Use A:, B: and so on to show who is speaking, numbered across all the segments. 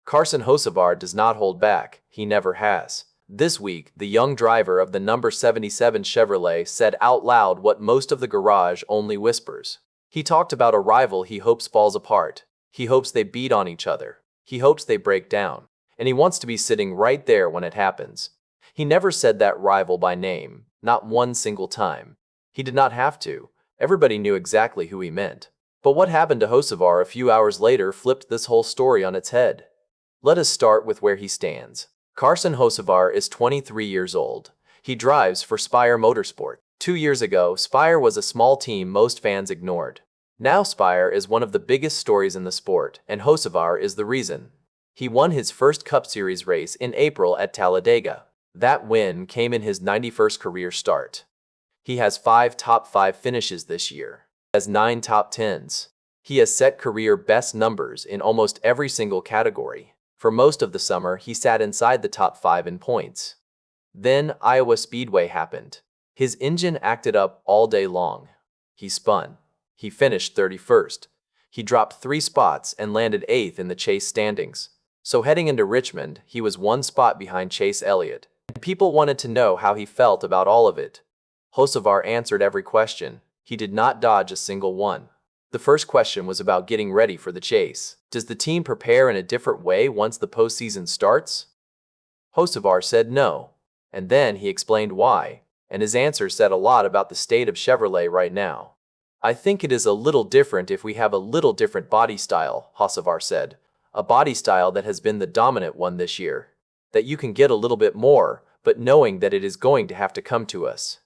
A: Carson Hocevar does not hold back. He never has. This week, the young driver of the number 77 Chevrolet said out loud what most of the garage only whispers. He talked about a rival he hopes falls apart. He hopes they beat on each other. He hopes they break down. And he wants to be sitting right there when it happens. He never said that rival by name, not one single time. He did not have to. Everybody knew exactly who he meant. But what happened to Hocevar a few hours later flipped this whole story on its head. Let us start with where he stands. Carson Hocevar is 23 years old. He drives for Spire Motorsport. 2 years ago, Spire was a small team most fans ignored. Now Spire is one of the biggest stories in the sport, and Hocevar is the reason. He won his first Cup Series race in April at Talladega. That win came in his 91st career start. He has 5 top 5 finishes this year. He has 9 top 10s. He has set career best numbers in almost every single category. For most of the summer, he sat inside the top 5 in points. Then Iowa Speedway happened. His engine acted up all day long. He spun. He finished 31st. He dropped 3 spots and landed 8th in the chase standings. So heading into Richmond, he was 1 spot behind Chase Elliott. And people wanted to know how he felt about all of it. Hocevar answered every question. He did not dodge a single one. The first question was about getting ready for the chase. Does the team prepare in a different way once the postseason starts? Hocevar said no. And then he explained why. And his answer said a lot about the state of Chevrolet right now. I think it is a little different if we have a little different body style, Hocevar said. A body style that has been the dominant one this year. That you can get a little bit more, but knowing that it is going to have to come to us.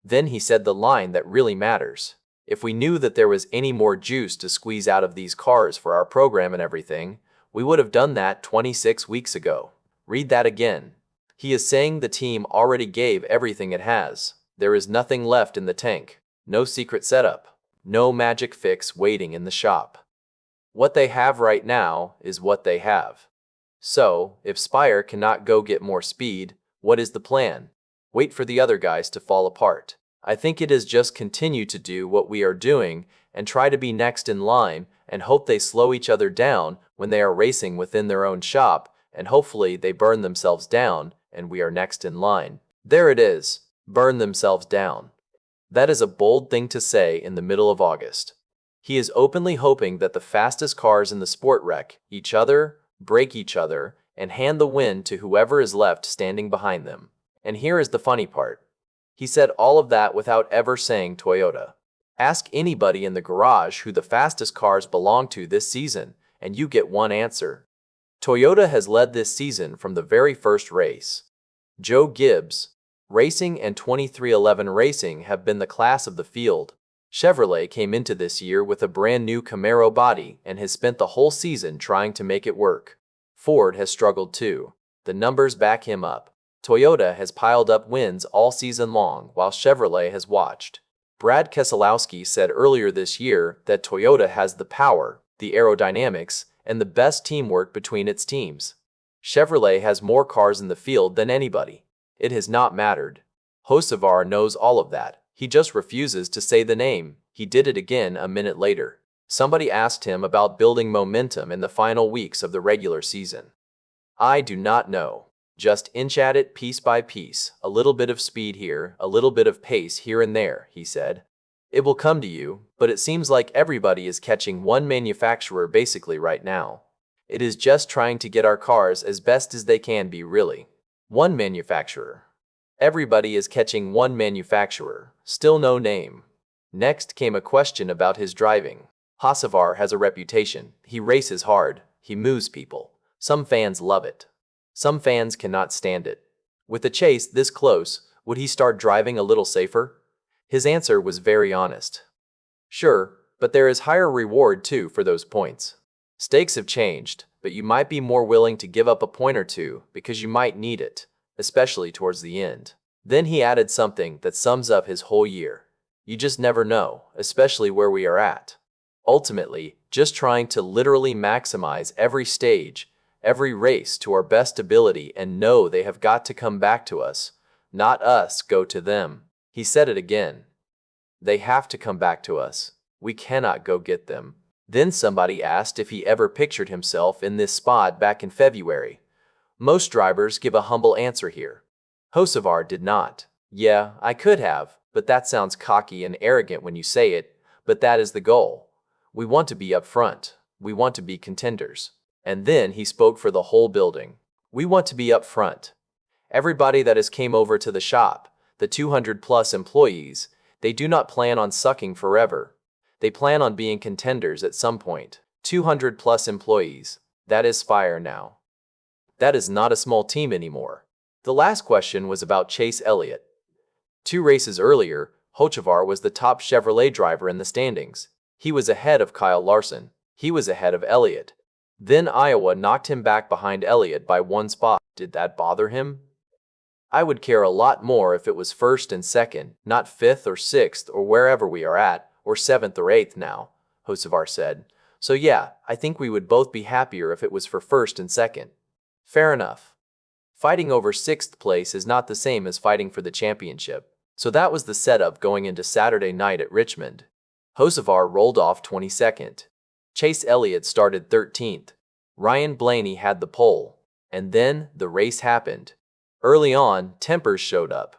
A: Then he said the line that really matters. If we knew that there was any more juice to squeeze out of these cars for our program and everything, we would have done that 26 weeks ago. Read that again. He is saying the team already gave everything it has. There is nothing left in the tank. No secret setup. No magic fix waiting in the shop. What they have right now is what they have. So, if Spire cannot go get more speed, what is the plan? Wait for the other guys to fall apart. I think it is just continue to do what we are doing and try to be next in line and hope they slow each other down when they are racing within their own shop, and hopefully they burn themselves down and we are next in line. There it is. Burn themselves down. That is a bold thing to say in the middle of August. He is openly hoping that the fastest cars in the sport wreck each other, break each other, and hand the win to whoever is left standing behind them. And here is the funny part. He said all of that without ever saying Toyota. Ask anybody in the garage who the fastest cars belong to this season, and you get one answer. Toyota has led this season from the very first race. Joe Gibbs Racing and 2311 Racing have been the class of the field. Chevrolet came into this year with a brand new Camaro body and has spent the whole season trying to make it work. Ford has struggled too. The numbers back him up. Toyota has piled up wins all season long while Chevrolet has watched. Brad Keselowski said earlier this year that Toyota has the power, the aerodynamics, and the best teamwork between its teams. Chevrolet has more cars in the field than anybody. It has not mattered. Hocevar knows all of that. He just refuses to say the name. He did it again a minute later. Somebody asked him about building momentum in the final weeks of the regular season. I do not know. Just inch at it piece by piece, a little bit of speed here, a little bit of pace here and there, he said. It will come to you, but it seems like everybody is catching one manufacturer basically right now. It is just trying to get our cars as best as they can be, really. One manufacturer. Everybody is catching one manufacturer, still no name. Next came a question about his driving. Hocevar has a reputation. He races hard. He moves people. Some fans love it. Some fans cannot stand it. With the chase this close, would he start driving a little safer? His answer was very honest. Sure, but there is higher reward too for those points. Stakes have changed, but you might be more willing to give up a point or two because you might need it, especially towards the end. Then he added something that sums up his whole year. You just never know, especially where we are at. Ultimately, just trying to literally maximize every stage, every race to our best ability and know they have got to come back to us, not us go to them. He said it again. They have to come back to us. We cannot go get them. Then somebody asked if he ever pictured himself in this spot back in February. Most drivers give a humble answer here. Hocevar did not. Yeah, I could have, but that sounds cocky and arrogant when you say it, but that is the goal. We want to be up front. We want to be contenders. And then he spoke for the whole building. We want to be up front. Everybody that has came over to the shop, the 200 plus employees, they do not plan on sucking forever. They plan on being contenders at some point. 200 plus employees. That is Spire now. That is not a small team anymore. The last question was about Chase Elliott. 2 races earlier, Hocevar was the top Chevrolet driver in the standings. He was ahead of Kyle Larson. He was ahead of Elliott. Then Iowa knocked him back behind Elliott by 1 spot. Did that bother him? I would care a lot more if it was 1st and 2nd, not 5th or 6th or wherever we are at, or 7th or 8th now, Hocevar said. So yeah, I think we would both be happier if it was for 1st and 2nd. Fair enough. Fighting over 6th place is not the same as fighting for the championship. So that was the setup going into Saturday night at Richmond. Hocevar rolled off 22nd. Chase Elliott started 13th. Ryan Blaney had the pole. And then the race happened. Early on, tempers showed up.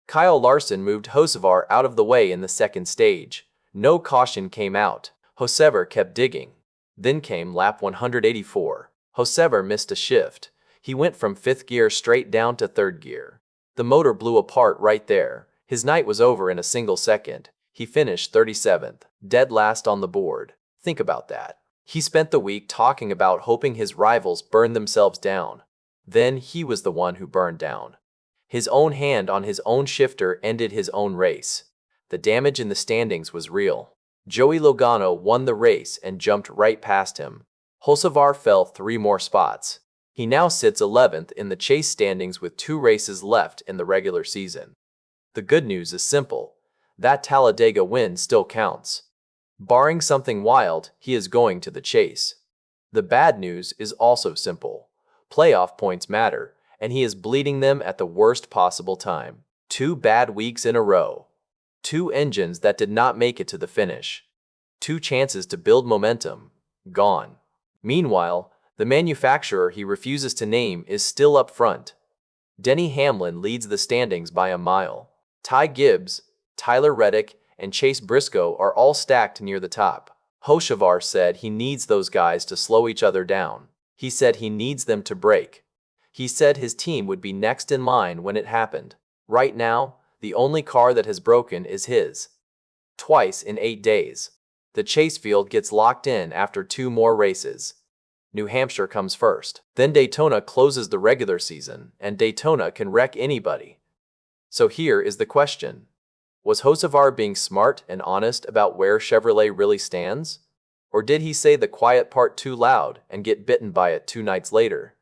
A: Kyle Larson moved Hocevar out of the way in the 2nd stage. No caution came out. Hocevar kept digging. Then came lap 184. Hocevar missed a shift. He went from 5th gear straight down to 3rd gear. The motor blew apart right there. His night was over in a single second. He finished 37th, dead last on the board. Think about that. He spent the week talking about hoping his rivals burned themselves down. Then he was the one who burned down. His own hand on his own shifter ended his own race. The damage in the standings was real. Joey Logano won the race and jumped right past him. Hocevar fell 3 more spots. He now sits 11th in the chase standings with 2 races left in the regular season. The good news is simple. That Talladega win still counts. Barring something wild, he is going to the chase. The bad news is also simple. Playoff points matter, and he is bleeding them at the worst possible time. 2 bad weeks in a row. 2 engines that did not make it to the finish. 2 chances to build momentum. Gone. Meanwhile, the manufacturer he refuses to name is still up front. Denny Hamlin leads the standings by a mile. Ty Gibbs, Tyler Reddick, and Chase Briscoe are all stacked near the top. Hocevar said he needs those guys to slow each other down. He said he needs them to break. He said his team would be next in line when it happened. Right now, the only car that has broken is his. Twice in 8 days. The chase field gets locked in after 2 more races. New Hampshire comes first. Then Daytona closes the regular season, and Daytona can wreck anybody. So here is the question. Was Hocevar being smart and honest about where Chevrolet really stands? Or did he say the quiet part too loud and get bitten by it 2 nights later?